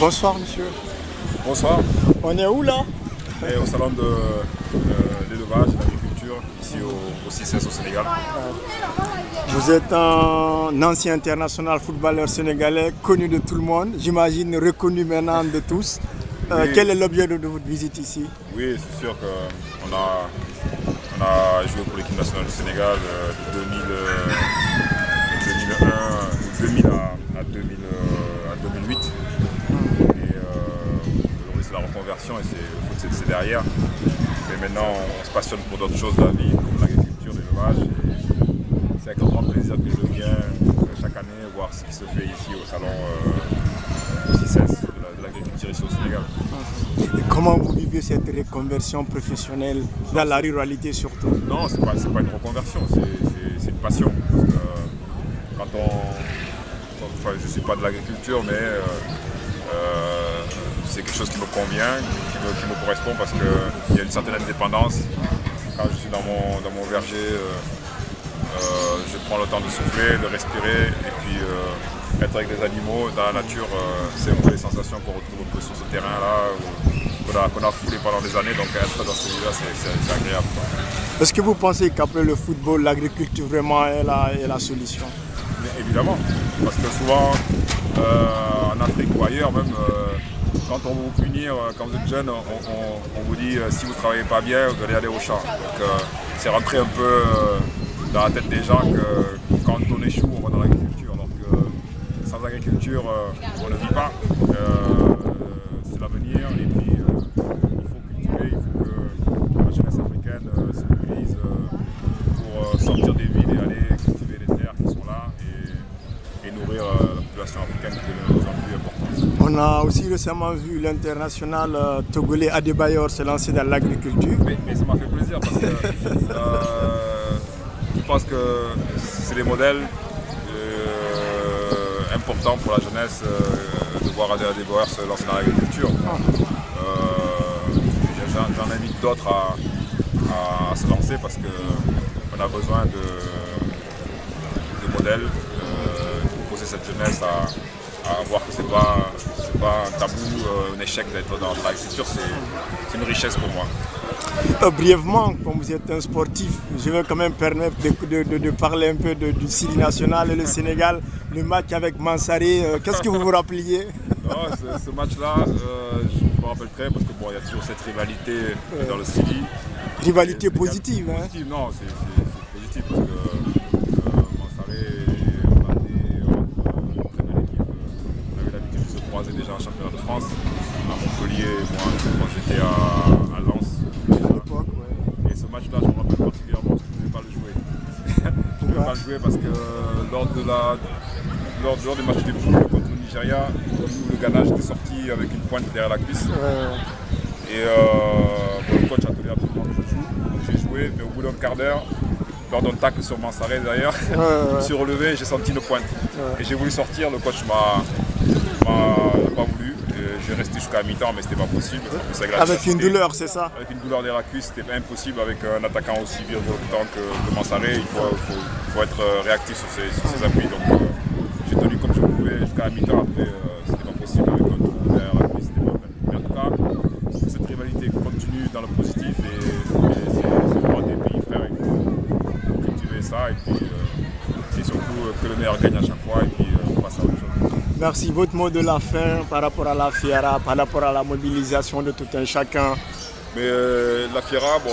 Bonsoir monsieur. Bonsoir, On est où là? et au salon de l'élevage et de l'agriculture ici au CICES au Sénégal. Vous êtes un ancien international footballeur sénégalais, connu de tout le monde, j'imagine reconnu maintenant de tous. Oui. Quel est l'objet de votre visite ici? Oui, c'est sûr qu'on a joué pour l'équipe nationale du Sénégal de 2000 à 2008. Et aujourd'hui c'est la reconversion et le foot c'est derrière. Et maintenant on se passionne pour d'autres choses de la vie, comme l'agriculture, l'élevage. Et c'est avec un grand plaisir que je viens chaque année voir ce qui se fait ici au salon au CICES de l'agriculture ici au Sénégal. Et comment vous vivez cette reconversion professionnelle dans la ruralité surtout? Non, c'est pas une reconversion, c'est une passion. Parce que enfin, je ne suis pas de l'agriculture, mais c'est quelque chose qui me convient, qui me correspond parce qu'il y a une certaine indépendance. Quand je suis dans mon verger, je prends le temps de souffler, de respirer et puis être avec des animaux dans la nature, c'est un peu les sensations qu'on retrouve un peu sur ce terrain-là, qu'on a foulé pendant des années, donc être dans celui-là, c'est agréable. Est-ce que vous pensez qu'après le football, l'agriculture vraiment est la solution? Mais évidemment, parce que souvent en Afrique ou ailleurs même, quand on vous punir, quand vous êtes jeune, on vous dit si vous ne travaillez pas bien, vous allez aller au champ. Donc c'est rentré un peu dans la tête des gens que quand on échoue, on va dans l'agriculture. Donc sans agriculture, on ne vit pas. C'est l'avenir et puis il faut cultiver, il faut que la jeunesse africaine se mobilise pour sortir des villes et aller cultiver les terres qui sont là et nourrir la population africaine qui est de plus en plus importante. On a aussi récemment vu l'international togolais Adebayor se lancer dans l'agriculture. Mais ça m'a fait plaisir parce que je pense que c'est des modèles importants pour la jeunesse de voir Adebayor se lancer dans l'agriculture. J'en invite d'autres à se lancer parce qu'on a besoin de modèles pour pousser cette jeunesse à voir que c'est pas un tabou, un échec d'être dans l'agriculture, c'est une richesse pour moi. Brièvement, comme vous êtes un sportif, je vais quand même permettre de parler un peu du Sili national et le Sénégal, le match avec Mansaré. Qu'est-ce que vous vous rappeliez? Non, ce match-là, je me rappelle très parce qu'il y a toujours cette rivalité dans le Sili. Rivalité positive, hein? Positive, non, c'est positif parce que Mansaré est un des très belle équipe. On avait l'habitude de se croiser déjà en championnat de France, à Montpellier, moi j'étais à Lens. Et ce match-là, je me rappelle particulièrement parce que je ne pouvais pas le jouer. Je ne pouvais pas le jouer parce que lors du match de poule contre le Nigeria, le Ghana, j'étais sorti avec une pointe derrière la cuisse. Et le coach a tenu absolument que je joue. Donc j'ai joué, mais au bout d'un quart d'heure, lors d'un tacle sur Mansaré d'ailleurs, je me suis relevé et j'ai senti une pointe. Et j'ai voulu sortir, le coach m'a pas voulu. J'ai resté jusqu'à la mi-temps, mais c'était pas possible. Avec une douleur, c'est ça? Avec une douleur derrière la cuisse, c'était impossible avec un attaquant aussi virevoltant que Mansaré. Il faut être réactif sur ses appuis. Donc j'ai tenu comme je pouvais jusqu'à la mi-temps. Après, c'était pas possible avec un trou derrière la cuisse. Mais en tout cas, cette rivalité continue dans le positif et c'est le droit des pays frères. Il faut cultiver ça et puis c'est surtout que le meilleur gagne à chaque fois et puis on passe à autre chose. Merci. Votre mot de la fin par rapport à la FIARA, par rapport à la mobilisation de tout un chacun? Mais la FIARA, bon,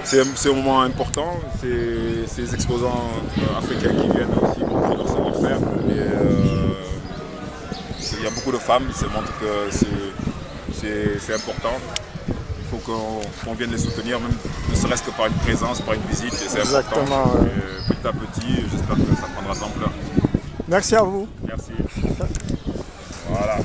c'est un moment important. C'est ces exposants africains qui viennent aussi montrer leur savoir-faire. Il y a beaucoup de femmes, ça montre que c'est important. Il faut qu'on vienne les soutenir, même ne serait-ce que par une présence, par une visite. C'est important. Et petit à petit, j'espère que ça prendra de l'ampleur. Merci à vous. Merci. Voilà.